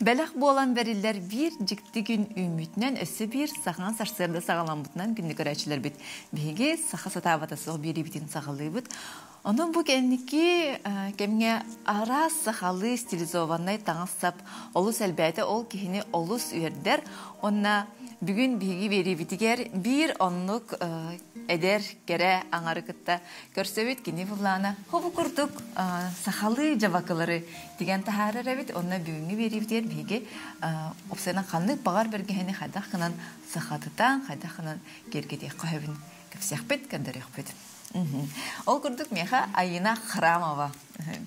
Бәләк болан бәрилләр bir жикти күн үмүтнән өсі bir сахан сарсырды сағалан бұтынан күнді көрәчілер бит. Беге саха сатабата соқ бері бітін сағалы бұт. Onun bu kendiki kemge ara sahalı stilizovanay tanışsap olus elbette ol kihini olus üyerder. Ona bugün bilgi veri bitiger bir onluk eder kere anarıkıtta görsevit kini bulana. Hobu kurduk sahalı cevakları digen taharar evet ona bugün veri bitiger bilgi opsiyona kanlık bağır bergehini haydakınan sahatıtan haydakınan gergedi kahvin köpsiyakbet kandarıyakbet. Ол күрдік меха айына храмова.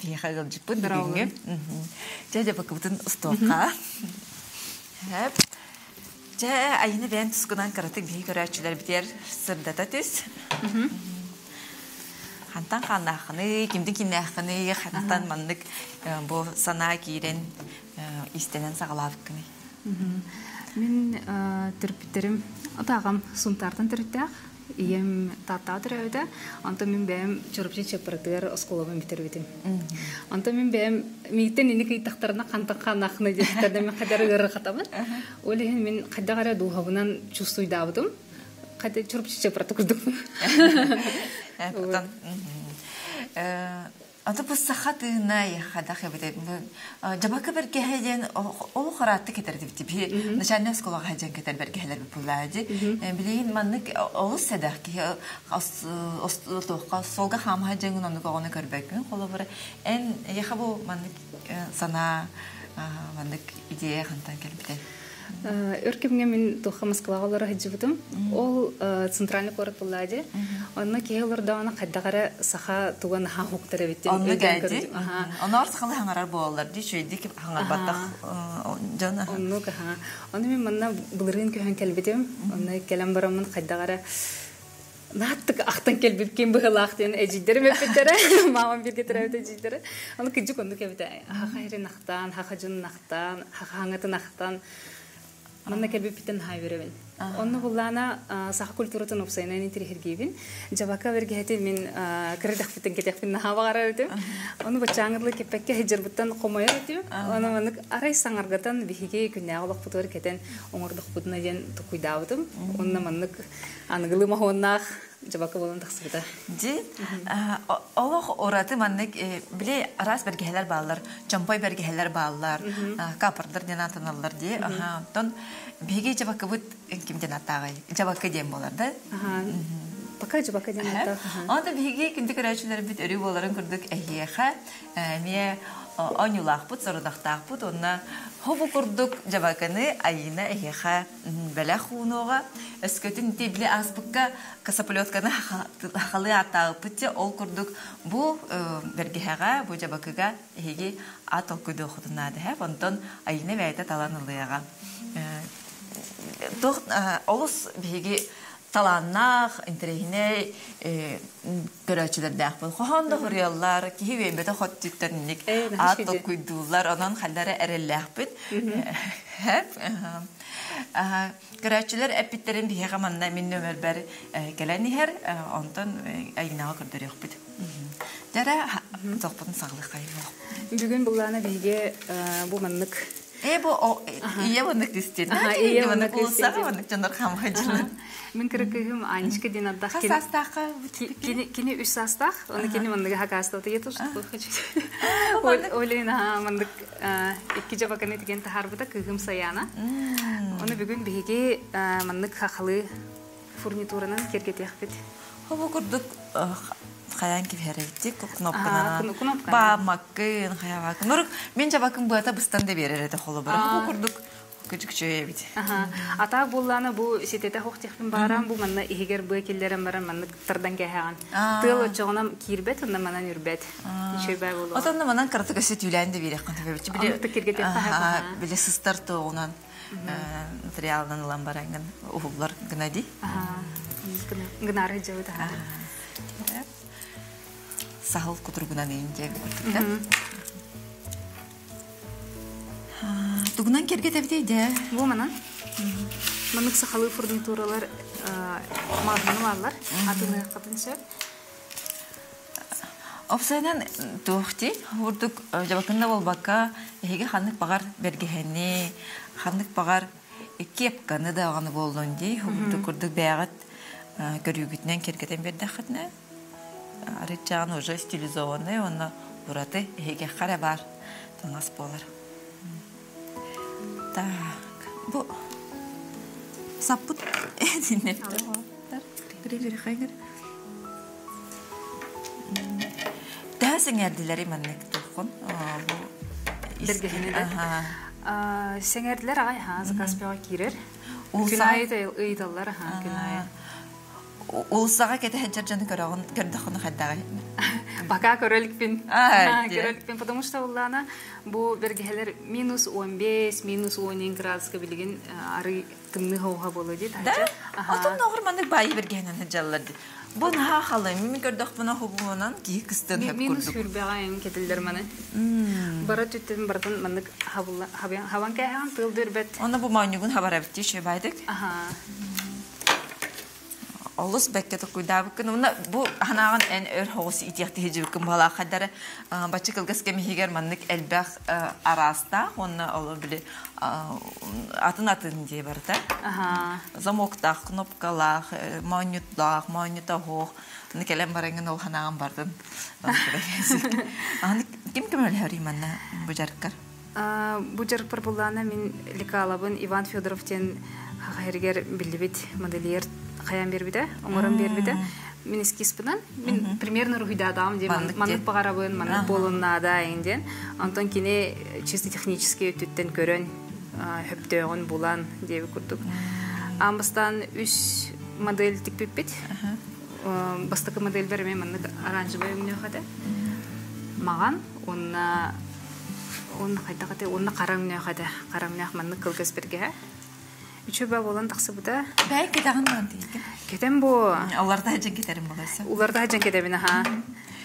Беха ғылжып бұд бүгінгі. Жа бақыбытын ұстуаққа. Жа айына бән тұсқынан қаратық бей көрәтшілер бітер сырдата түс. Хантан қанақыны, кімдің кені ақыны, хантан маңдық бұл сана кейрен истенен сағалап күні. Мен түрпіттерім отағам сұнтардан түрттіғ. Ием тата төрөйдө. Анта мен бем чорупчу чепирдер осколобун битербитим. Анта мен бем миттен ини кыйтактарына кантаканахны дестерде мен кадар гыры катамын. Олеген мен кадагара духабынан чувствуйдабыдым. Каде чорупчу чепирде курдум. Anta bu sahatına yaxada bide. Jabaka berge heden ol xaratı keterdi bitibi. Nişanlı skola hajan keter berge heler buladı. Bileyin manlık ol sedak ki os toqa solga ham hajanın onu qoğunu görbekün. Qola en yaxabu manlık sana manlık ideya xantan kelbide. Örkemge men toqa Moskvalara hajibdim. Ol центральный город булады. Онна кейлерда аны кадагара саха туган ха хуктара битти. Онна гайди. Онар сахалы хаңарар болалар ди шөйди ки хаңар баттак жана. Онну ка. Онны мен манна булырын көһөн келбитим. Онна келем барамын кадагара наттык ахтан келбип кем быгылактын эжидер мепеттере. Мамам бирге терәвет эжидер. Аны киҗи конду кебите. Ха хайрын нахтан, ха хаҗын нахтан, ха хаңатын нахтан. Манна келбип битен хайверевин. Онны буллана саха культуратын опсайнан интерхергебин. Жабака бергети мен кредах битен кетефин хавагара дим. Онны бачаңырлы кепекке хижербуттан комоя дим. Онны маны арай саңаргатан бихиге күнәгылык бутор кетен оңордук бутна ден тукуйдабытым. Онны маннык аныгылы махоннах жабака болон таксыбыта. Ди Аллах ораты маннык биле арас бергелер баллар, чампай бергелер баллар, капырдыр ден атаналар ди. Тон биге жабака бут кимден атагай. Жабака дем болар да. Пока жабака ден ата. Анда биге кинди көрәчләр бит өрү боларын күрдүк әйеха. Мие Анюлах бут, сорудахтах бут, онна хобу курдук жабаканы айына эйеха бәләхунуға. Өскөтін тебле азбыққа касаполетканы халы атағы бутте, ол курдук бу бергеға, бу жабакыға эйге ат ол көді оқыдынады. Онтон айына бәйті таланылыға. Олыс бейге таланнах, интерегіне көрәчілерді ақпыл. Қоғанда құрыялар, кейі беймеді хоттиттарынник аты көйдулар, онан қалдары әрелі ақпын. Көрәчілер әппеттерін бейе қаманна мен нөмір бәрі кәләні әр, онтан айынаға көрдері өқпеді. Жара тоқпытын сағылық қайып. Бүгін бұлланы бейге бұл маннық bu iya banyak distin. Iya banyak usaha banyak contoh kamu aja. Мен кыркыгым анчка ден аддах кини. Састака. Кини үс састах, оны кини мандыга хакаста тетуш. Олена мандык икки жабаканы деген тахарбыта кыгым саяна. Оны бүгүн биге мандык хакылы фурнитуранан кергетек бит. Хобо курдук Хаян киберейти кнопкана. Ба маккын хаявак. Нур мен жабакын буата быстан да берер эде холо бар. Бу курдук күчүкчөй бит. Ата булланы бу сетете хоктехпин барам бу манна игер бу келлерем барам манна тардан кехаган. Тыл чогонам кирбет онда манан үрбет. Чөй бай болу. Отонда манан картыга сет юланды берек канта бебичи биле. Текиргете хага. Биле сыстарты онан материалдан улан баранган углар гнади. Гнары жауда. Сахал кутургунан инде көрдүк. Тугунан керге тебдейди. Бу манан. Манык сахалы фурнитуралар мазмуны барлар. Атыны катынча. Опсайдан тухти хурдук жабакында болбакка эге ханнык багар бергехени ханнык багар кепканы да аны болдон ди хурдук курдук бягат көрүгүтнен кергетен бердахытна арычан уже стилизованный оны бураты эге хара бар таңас болар. Так, бу саппут эдинептер. Григори хайгер. Сеңердилер иманнык тухун. Бергехене де. Сеңердилер агай закаспега кирер. Күнайы ыйдаллар күнайы. Улсага кете хеджержаны көрөгөн көрдөкөнү хаддагы. Бака көрөлүкпин. Көрөлүкпин, потому что уллана бу бергехелер -15, -10 градуска билген ары тымны хауга болот дейт. Атын ногурмандык байы бергехенен хеджалларды. Бун халы мими көрдөх буна хубунан кийкистен хеп көрдүк. Минус хүрбегайын кетилдер маны. Бара түттен бардан мандык хаван кайган тыл бербет. Оны бу манюгун хабар абитти шебайдык. Олус беккете куйдабыкын. Уна бу ханаган эн өр хогус итияхти хежибикин бала хадары бачы кылгас кемихигер мандык элбах араста. Оны олу биле атын дей барда. Замоктах, кнопкалах, манютах, никелем баренген ол ханаган бардын. Ким өлхәри манна бу жаркар? Бу жаркар буллана мен лекалабын Иван Федоровтен хагыргер билбит модельер хаян бербиде, оңорон бербиде. Мен эскиспынан, мен примерно рухида адам дем, мандык багарабын, мандык болуннада инден. Антон кине чисто технически өттүттен көрөн хөптөгөн булан деп курдук. Амбастан 3 модель тикпиппит. Бастакы модель берме мандык оранжевый эмне хада. Маган он кайдагы онна карамне хада. Карамнах мандык кылгас берге. Үчөбө болон таксыбыда. Бай кетаган дейт. Кетем бу. Аларда жан кетерим багаса. Уларда жан кетебин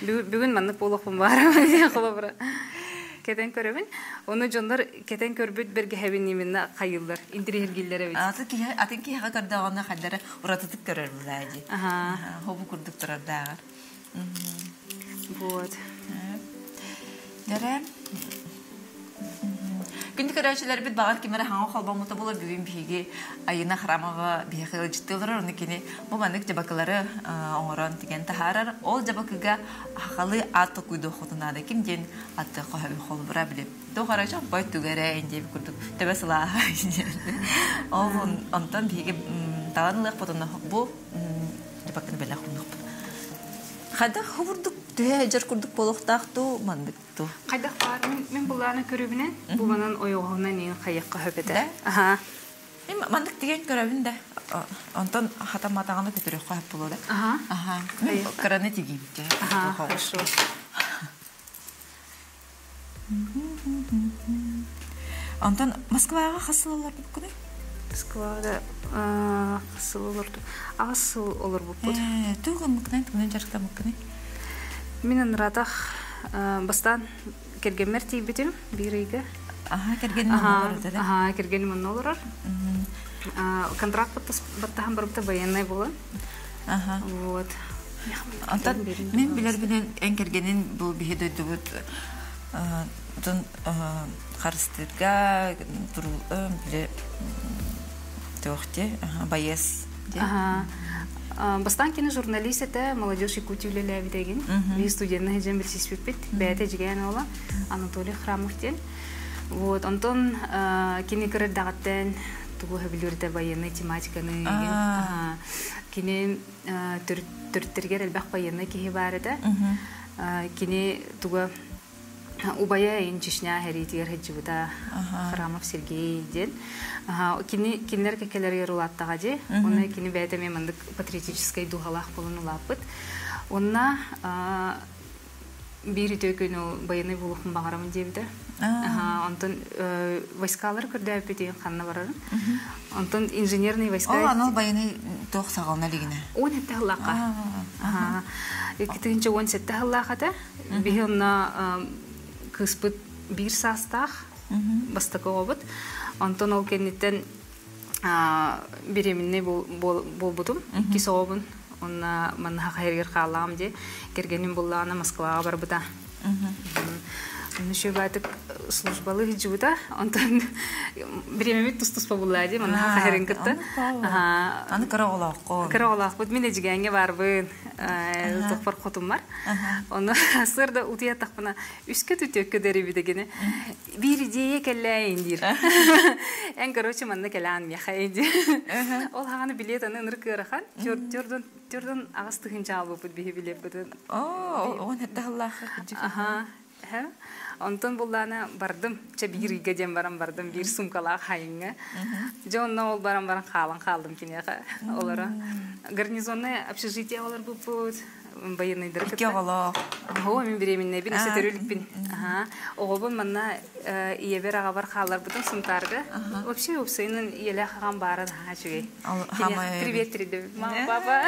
Бүгүн мандык болокпун бар деп кылабыра. Кетен көрөбүн. Оны жондар кетен көрбүт берге хебин неминна кайылдар. Интерьергиллер бит. Атынки хага кардаганы хаддары уратытып көрөр булайди. Хобу курдук турарда. Вот. Дәрә. Күндүк көрәчләр бит багар кимәре хаңа халбамыта була бүгүн биге айына храмага бихел җиттеләр аны кине бу мандык жабакалары оңорон дигән тахарар ол жабакыга халы аты куйды хотунада ким ден аты кахабы хол бара билеп дохарача бай түгәрә инде күрдүк тәбәсла ол антан биге таланлык потона бу жабакны белә хундык хада хурдук Жар курдук болохтакту мандыкту. Кайда бар? Мен буланы көрүбүнен, буланын оёгунан эң кайыкка хөбөтө. Мен мандык деген көрөбүн да. Антон хатаматаганы көтөрөк кайып болду. Мен караны тигим. Хорошо. Антон Москвага хасылалар бүкүнө. Москвада хасылалар. Асыл олор бүкүт. Туган мыкнан жарыкта мыкны. Минен радах бастан кергенмер тийбитим бириге. Кергенин олор да. Кергенин олор. Контракт баттахан барбыта военный болон. Вот. Антон мен билер менен эң кергенин бул биһиде дебут тон харстырга турул биле тохте боец. Бастан кини журналист это молодежь Якутии лелеви деген. Би студент на хеджем берсиспит, бете жиген ола Анатолий Храмовтен. Вот Антон кини кырдагаттен тугу хабилурда военный тематиканы деген. Кини төрттергер элбак военный кихи бар эте. Кини тугу Убая ин Чечня херитер хеджибута Храмов Сергей ден. Кинер кекелерге рулаттага же. Оны кини бәйтеме мындык патриотический духалах болуну лапыт. Онна бири төкөнү военный булухун багарамын дебиде. Антон войскалар көрдөп деген ханна барар. Антон инженерный войска. Анал военный тох сагална лигине. Он это лака. Экитинче 17 лаката. Бихонна кыспыт бир састах бастакобут. Антон ол кеннеттен беременне болбутум. 2 сообун онна манна хайргер халам де кергеним буллана Москвага барбыта. Нüşe batık службалы жута, онтан биремемит тустус побуллади, мана хайрын кытты. Аны караолақ. Караолақ. Бут мен эжигенге барбын, тохпар хотум бар. Оны сырда утия тахпана үскө түтөккө дери бидегене. Бир идея келлейин дир. Эн короче манна келан мяхайын дир. Ол хаганы билет аны ыныр кырахан, жордон агыстыгын жабып бут бихи билет бут. Он это Аллах. Онтон буллана бардым, чабириге дем бардым, бир сумкалак хайынга. Жонна ол барам қалдым кинега. Олара гарнизонный общежитие олар бупут. Военный директор. Кевала. Мен беременне бин сетерүлүкпин. Огобун манна иебер агабар халар бутун сумтарга. Вообще упсайнын иеле хаган барын хачугей. Привет, приди. Мама, папа.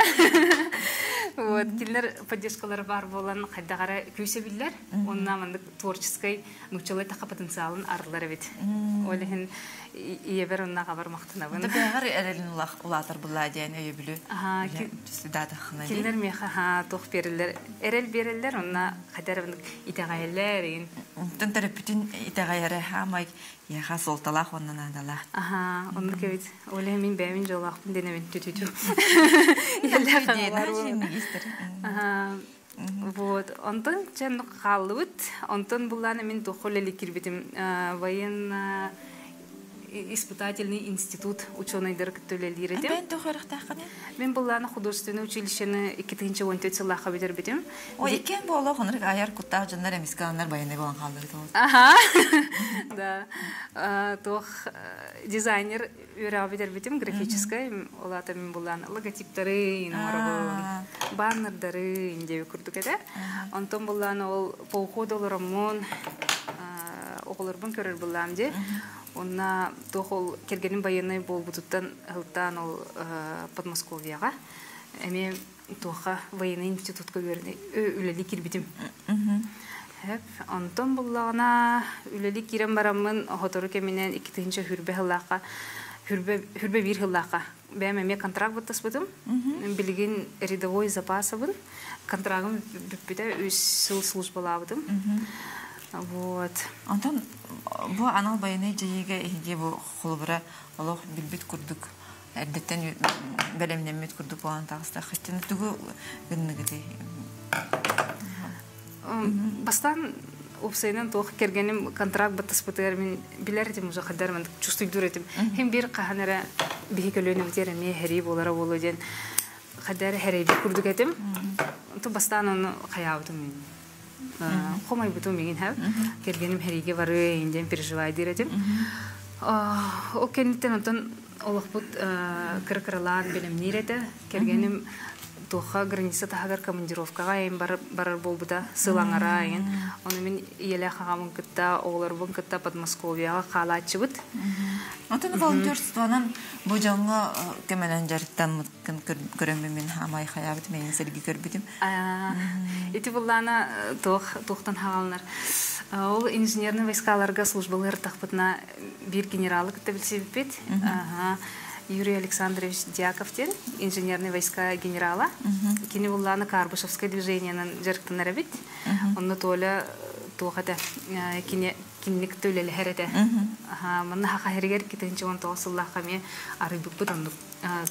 Вот, киллер поддержкалар бар болан кайдагара күсебиллер. Онна мандык творческий нучалай така потенциалын арылар бит. Олехин иебер онна габар мактанабын. Табагар элелин улатар булладиан өйбүлү. Студата хна. Киллер меха тох берилер. Эрел берилер онна кадарын итагайлерин. Тантар бүтүн итагайра хамай яха солталах оннан адала. Онны кебит. Оле мин бәмин жолакпын денемен түтүтү. Вот, онтон чен калыбыт. Онтон булланы мен тохолели кирбитим военно испытательный институт ученый директорлери. Мен тохорахтаханы. Мен булланы художественное училищені 2-14 жыллаха битербитим. Ой, экен боло хонор аяр куттак жандар эмискандар баяны болгон калды. Да. Тох дизайнер үйрә битербитим графический. Олата мен булланы логотиптары, баннердары инде күрдүк эде. Онтон булланы ол походолоромон оголорбун көрөр буллам де. Онна тохол кергенин военный болбутуттан хылтан ол Подмосковьяга. Эме тоха военный институтка берди. Үлели кирбитим. Онтон буллагына үлели кирен барамын хотору кеменен 2-нче хүрбе хыллакка хүрбе бир хыллакка. Бәм эме контракт бутасбытым. Билген рядовой запасыбын. Контрагым бүтпүтө 3 жыл службалабытым. Вот. Антон бу анал баяны жайга эге бу холбура Аллах билбит курдук. Эрдеттен белемнемет курдук болан тагыста хаттын тугу гынныгыды. Бастан опсайнан тох кергеним контракт батаспытыр мен билердим уже хадарман чувствуй дуретим. Хем бир каханара бихикөлөнүм тереме хери болара болоден хадар хери курдук этим. То бастан аны каябытым. Хомай буту мигин хав кергеним хериге бары инден переживай диретим. Окенитен онтон олохбут кыркырлаан белемнирете кергеним тоха граница тагар командировкага эм барар болбута сылаңара ен. Оны мен иеле хагамын кытта оглорбун кытта Подмосковьяга калачыбыт. Антон волонтерствонан бу жаңга кеменен жарыттан көрөмү мен хамай хаябыт мен серги көрбүтүм. Эти буллана тохтан хагалнар. Ол инженерный войскаларга службалар тахпытна бир генералы кытта билсебит. Юрий Александрович Дьяковтен, инженерные войска генерала. Кини булланы Карбышевское движениенен жарыктанар бит. Онны толя тухата кинник төлеле херете. Манна хахергер китенче он тоосыллахка ме арыбык бутондук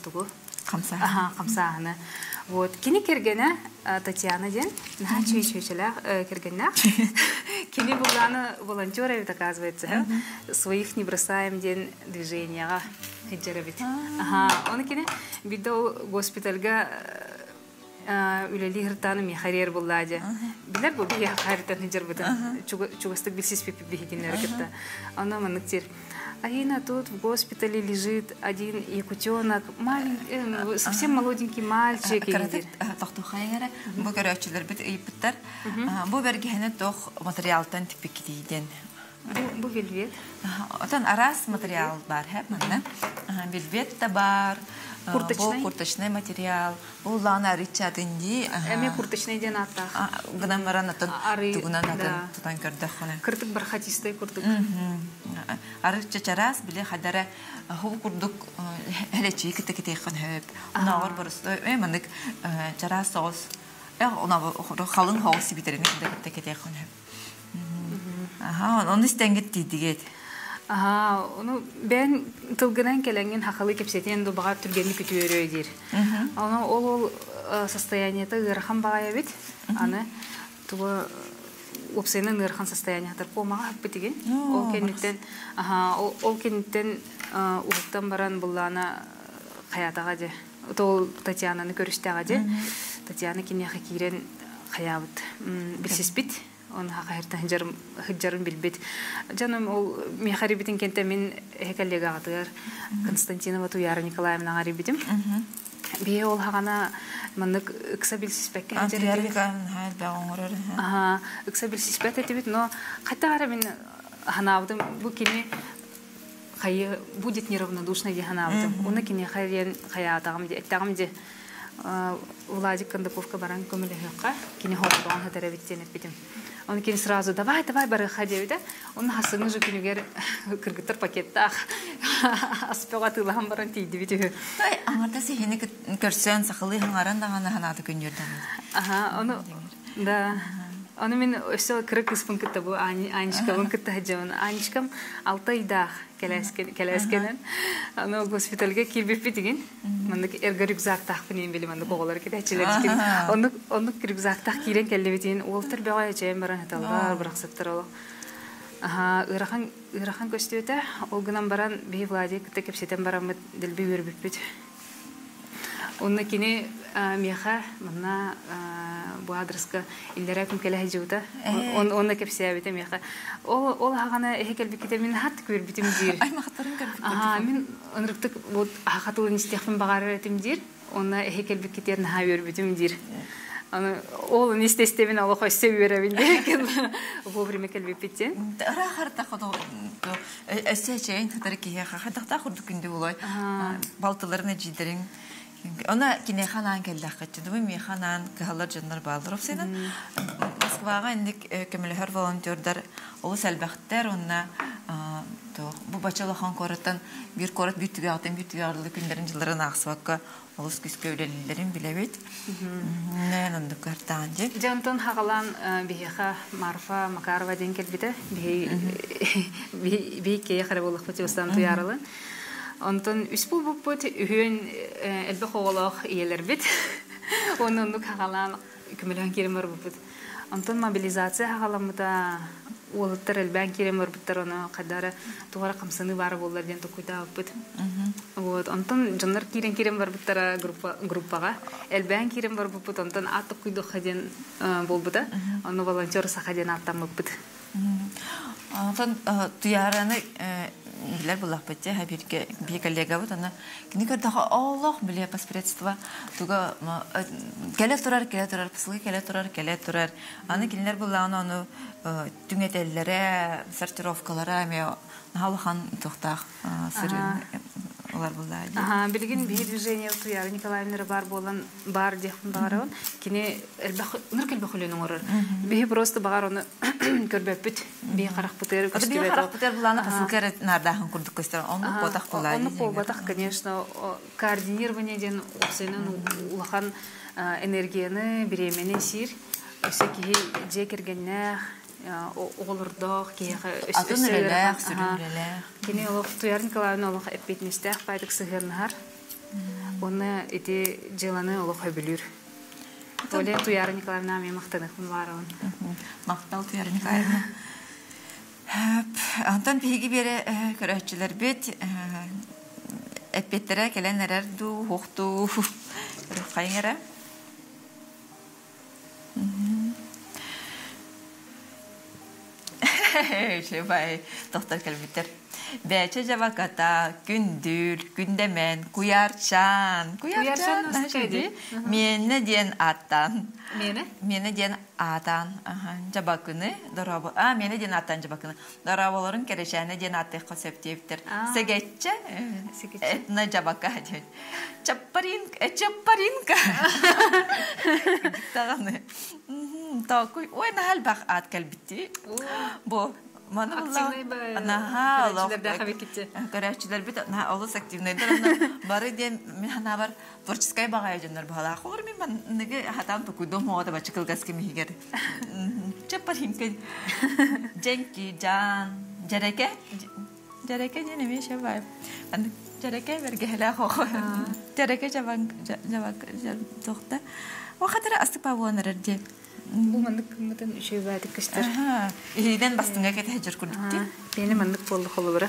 тугу. Камсааны. Вот. Кини кергене Татьяна ден. Чуй-чуй-чуйлах кергене. Кини булланы волонтеры, оказывается. Своих не бросаем ден движения. Хеджерабит. Он кини бидо госпитальга үлели хыртаны мехарер буллади. Билер бу бия харитан хеджербитан. Чугастык билсиз пипи бихигинер кетта. Она маныктир. Арина тут в госпитале лежит один якутенок, совсем молоденький мальчик. Тохтухайгара бу көрөчүлөр бит ыйыптар. Бу бергене тох материалтан типикиден. Бу вельвет. Отан арас материал бар хеп мана. Вельвет та бар. Курточный материал. Бу лана ричадынди. Эме курточный ден аттах. Гнамаран атын тугунан атын тутан көрдөх хана. Кыртык бархатистай куртук. арык чачарас биле хадара ху курдук хелечи китекете ханып. Нагыр барысты эманык чарас соус. Она халын хаусы битерин китекете ханып. Оны стенгет дидигет. Onu ben tılgınan kelengin hakalı kepseten do bağa türgenli kütüyoruydur. Onu ol состоянието ырхан багая бит. Аны туба опсенин ырхан состояниятыр помага битиген. Ол кенниттен ол кенниттен улуктан баран буллана хаятага же. Тол Татьянаны көрүштага же. Татьяна кинеха кирен хаябыт. Билсиз бит. Он хакырта хыжарым билбет. Жаным ол мехарибитин кенте мен коллега атыр Константинова Туяра Николаевна арибитим. Бие ол хагана мандык ыксабилсиз бекке. Антиярикан хайл багоңорор. Ыксабилсиз бетте бит, но катара мен ханавдым бу кини хай будет неравнодушно я ханавдым. Уна кини хайрен хаятагым де тагым де Владик Кондаковка баран көмөлөкка кини хордон хатарабиттенет битим. Он кин сразу давай бары ходевида. Он хасыны же күнүгер кыргыттар пакеттах. Аспега тылам баран тийди бите. Той аңарда сехини көрсөн сакылы хаңаран дагана ханаты күнүрдөн. Оны да. Оны мен өсө кырык испын кытты бу Анечкамын кытты хаҗавын. Анечкам 6 айда келескенен. Аны госпитальга кирбеп битиген. Мындык эрге рюкзак тахпын билем аны коголар кетечилер икен. Оны рюкзак тах кирен келбетин олтыр бага жем баран хаталар бираксыктыр ол. Ырахан көстөтө ол гынан баран бей Владик кепсетен барам дилби бербеп бит. Онна кини меха мына бу адреска илдеракым келе жута. Онна кепсебите меха. Ол хагана эхекелби ките мен хат көрбитим дир. Ай мактарын көрбүт. Мен онруктук бу хатылын истехфин багар этим дир. Онна эхекелби китерин ха көрбитим дир. Аны ол нестестебин алып койсо беребин деген. Вовремя келбип битти. Рахарта кодо эсечен хатарки хатакта хурдукунду болой. Балтыларына жидерин Она кинеханан келдакчы, дубы механан калар жандар балдырып сенен. Москвага индик көмөлөр волонтердар, ол сәлбәхтер онна бу бачалахан кораттан бир корат бүтүгө атын бүтүгө күндөрүн жылдарын аксыбакка олус күскө өлелилерин билебит. Мен онду картан же. Жантон хагалан биха Марфа Макарова ден келбите. Би кеяхара болук бутустан туярылы. Онтон үспул буппут үйөн элбе хоголох иелер бит. Онун хагалан көмөлөн керемер буппут. Онтон мобилизация хагаламыта олуттар элбен керемер буттар оны кадары тугара камсыны бар боллар ден токуйда буппут. Вот, онтон жандар керем бар буттара группага элбен керем бар буппут. Онтон ат куйду хаден болбута. Оны волонтер сахаден аттан буппут. Онтон туяраны билер булак бетте хабирге би коллега вот она книгада Аллах биле паспредство туга келе турар псылы келе турар аны кинлер булган аны түңетелләре сортировкалары ме халыхан тохтах сырын олар булды. Билген би движение Туяра Николаевна бар дехун барон кине нуркел бахулен орор. Би просто бар оны көрбөпүт би карак бутер көстөбөт. Би карак бутер буланы пасылкер нардахан курдук көстөр. Оны потак булай. Оны потак, конечно, координирование ден опсенен улахан энергияны биремени сир. Өсөки же кергенне олордох кеха өсөлөлөр кини ол Туяра Николаевна олох эппетнистэх пайдык сыгырнар. Оны эти жыланы олох өбүлүр. Оле Туяра Николаевна мен мактаныкмын барын. Мактал Туяра Николаевна. Антон биги бере көрөчүлөр бит эппеттере келенерер ду хокту кайгара. Şevay doktor kelbiter. Beçe cevakata, gündür, gündemen, kuyarçan nasıl kaydı? Mene diyen atan. Mene diyen atan. Cevakını, darabı. Mene diyen atan cevakını. Darabaların kereşene diyen atı konseptiyiptir. Segeççe, etna cevaka diyor. Çapparinka. Tağını. Takuy, o ne hal bak at kelbiti. Bu Мана Активный ба. Анаха, Көрәчеләрдә хәбәр китте. Көрәчеләр бит на олус активныйдыр. Бары ден мен бар творческая багая җаннар бала. Хор мен неге хатан тукудым мода бачкыл гаски мигер. Чапар химке. Дженки Жан, Жареке. Жареке не меше бай. Жареке бергәлә хо. Жареке жабан тохта. Вакытра астыпа воныр ди. Бу мандык мытын үшөй бәдик кыштыр. Иден бастыңга кете хәҗер күрдүк. Бени мандык болду холыбыра.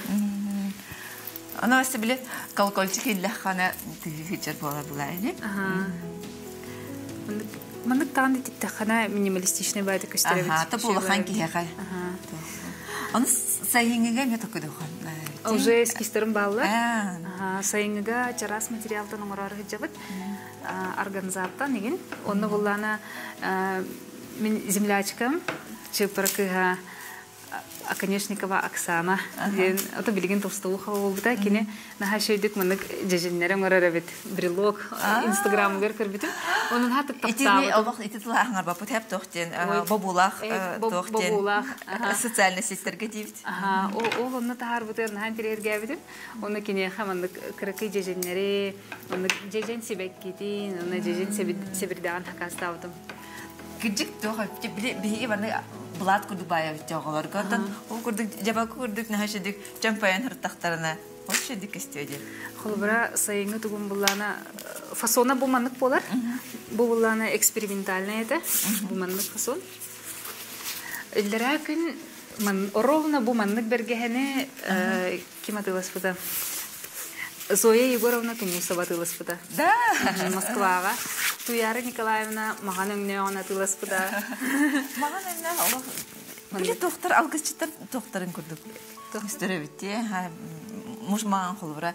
Ана сибиле колокольчик илләхана хәҗер була булайды. Мандык тагын диттә хана минималистичный бәдик кыштыр бит. Ата булган киһәгә. Аны сайынгыга мета кыдыхан. Уже эскистерим баллы. Сайынгыга чарас материалдан оңорары хәҗәбит. Организатор неген. Оны буллана мен землячкам Чепракыга Аконечникова Оксана. Это билген Толстуха булды кине. Наха шөйдик мындык жеженнерем орара бит. Брелок Инстаграм гөр бит. Онун хатып таптап. Итини алвак ититла аңар бапы тәп тохтен. Бабулах тохтен. Социальный сеттерге дибит. Ол онны тахар бутер нахан тирергә бит. Оны кине хамандык кыркы жеженнери, оны жежен себек кетин, оны жежен себирдаган такастабытым. Кичик тохып биги баны Блат курдук бая жагалар гатан. Ол курдук жаба курдук нахашыдык чампайан хыртактарына. Вообще дик истеди. Холбара сайынгы тугун буллана фасона бу маннык болар. Бу буллана экспериментальный это. Бу маннык фасон. Илдеракин ман ровно бу маннык бергеһене ким атылас буда. Зоя Егоровна Тумусова атылас буда. Да, Москвага. Туяра Николаевна маган өңнө она атылас буда. Маган эмне Аллах. Биле доктор алгычтар докторын көрдүк. Доктор битти. Муш маган холбара.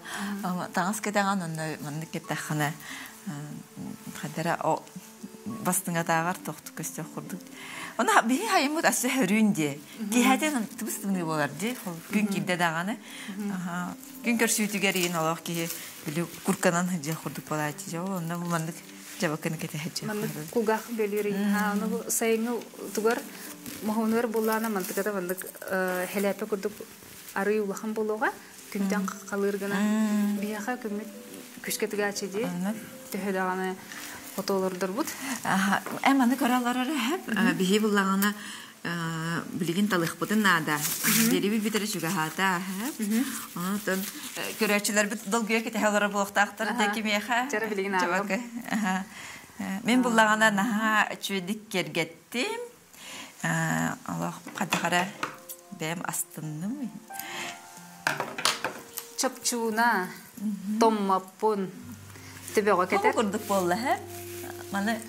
Таңыз кетеген аны мынды кеттахана. Хадара о бастыңа тагар доктор көстө курдук. Она би хаймут асы хөрүнде. Кихаден тубустуны болар ди. Күн кидде даганы. Күн көрсүтүгөр ин Аллах ки биле курканан хажа курдук болайчы. Онда мындык жабакын кете хажа. Мындык кугах белүрин. Аны сайынгы тугар мохонор буллана мантыката мындык хелепе курдук ары улахан болуга күндөн калыргына. Бияха көмөт күскетиге ди. Төһөдаганы фотолордор бут. Эманы көралары хеп бихи буллагана билигин талык бутын нада. Дереби битере шуга хата хеп. Онтон көрәчләр бит долгыя кете халары булактактыр деки меха. Жара билигин алып. Мен буллагана наха чөдик кергеттим. Аллах кадагара бем астынным. Чапчуна томмапун төбөгө кетер. Курдук болла хеп. Маны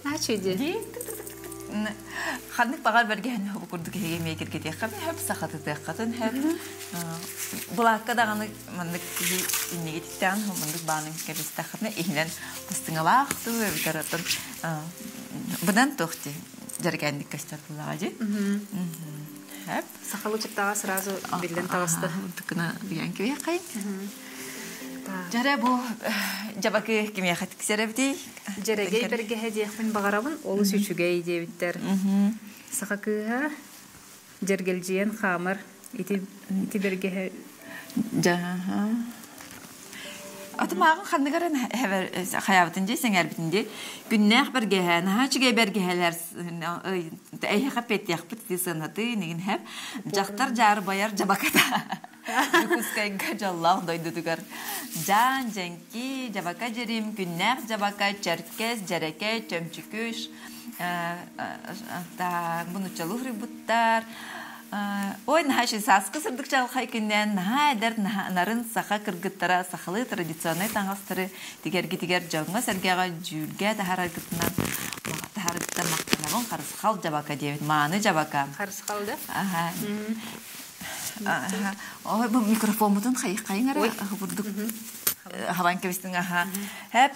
Ачыды. Ханнык багар бергән ху курдук хеге мекер кете хәп хәп сахаты тәкъатын хәп. Булакка даганы мындык инеге титтән ху мындык банын кебес тәкъатны ихнән пустыңалак туу битаратын. Будан тохти жәргәндик кастар булагы. Хәп Сахалы чыптага сразу билден тагысты. Тукна биян кебе кай. Жара бу жабакы кимия хат кисеребди. Жереге берге хедиякпен багарабын, ол сүчүгей дебиттер. Сахакыга жергелжиен хамыр ити берге жаха. Атмагын ханныгарын хаябытын же сеңер битинде күннәх берге нахачыга бергелер әйе хапет яхпыт дисанаты неген хәп жактар жар баяр жабаката. Кускайга жаллах дойдудугар. Жан женки жабака жерим күннәх жабака черкес жереке чөмчүкүш та бунучалух рибуттар. Ой, нахаши саскы сырдык жалхай күннен наһайдар нарын саха кыргыттара сахалы традиционный таңастыры тигер жауңа сәргеға жүлге тахарагытынан тахарагыттан мақтанабын қарысқал жабака дебет, маны жабака. Қарысқалды? Ой, бұл микрофон бұтын қайын ара бұрдық хаван кебістің Хәп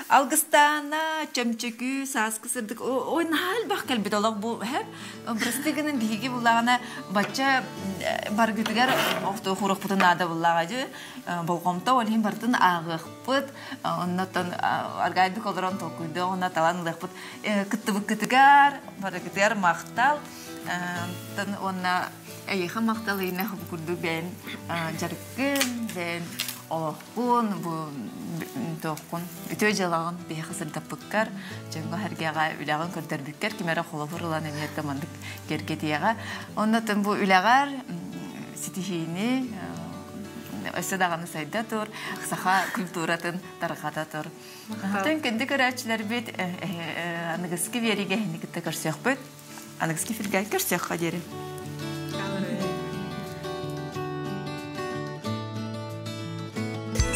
Алгыстана чөмчөкү саскы сырдык ой нахал бак келбет олог бу хеп брастыгынын биги буллагана бача баргытыгар окто хурак бутунада буллагажы болгомто олим бартын агыкпыт оннотон аргайды колорон токуйду онна таланлыкпыт кыттыбык кытыгар баргытыгар мактал тан онна әйха мақталыйна күрді бән жарыққын, бән олаққын, тоққын, өте жалағын бейхі сырдаппықкар, жаңға әргеға үләғын көрдербіккер, кемері қолы ұрылан әмиетті мандық кергетеға. Оннатын бұл үләғар сетихейні өсі дағаны сайда тұр, қысаға культуратын тарқата тұр. Төн көнді көрәтшілер бет анығысқы вереге әнігітті көрсек бөт, анығысқы филгай көрсек қадері.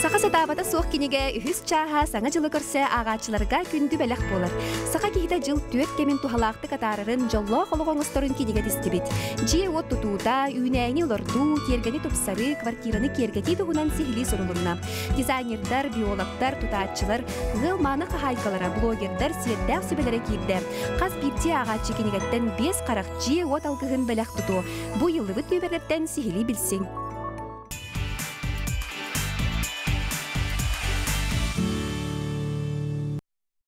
Сақа сатабата суық кенеге үхіс чаға саңа жылы көрсе ағачыларға күнді бәләқ болар. Сақа кейді жыл түйет кемен тухалақты қатарырын жолло қолуғыңыстырын кенеге дистебет. Жие от тұтуыда, үйнәйні лорду, кергені топсары, квартираны кергеті тұғынан сихили сұрылынна. Дизайнердар, биологтар, тұтатчылар, ғыл маны қағайқалара, блогердар, светдәқ сөбелері кейді. Қаз бірте ағачы кенегеттен 5 қарақ жие от алғығын бәләқ тұту. Бұ йылы бұт нөберлеттен сихили білсең.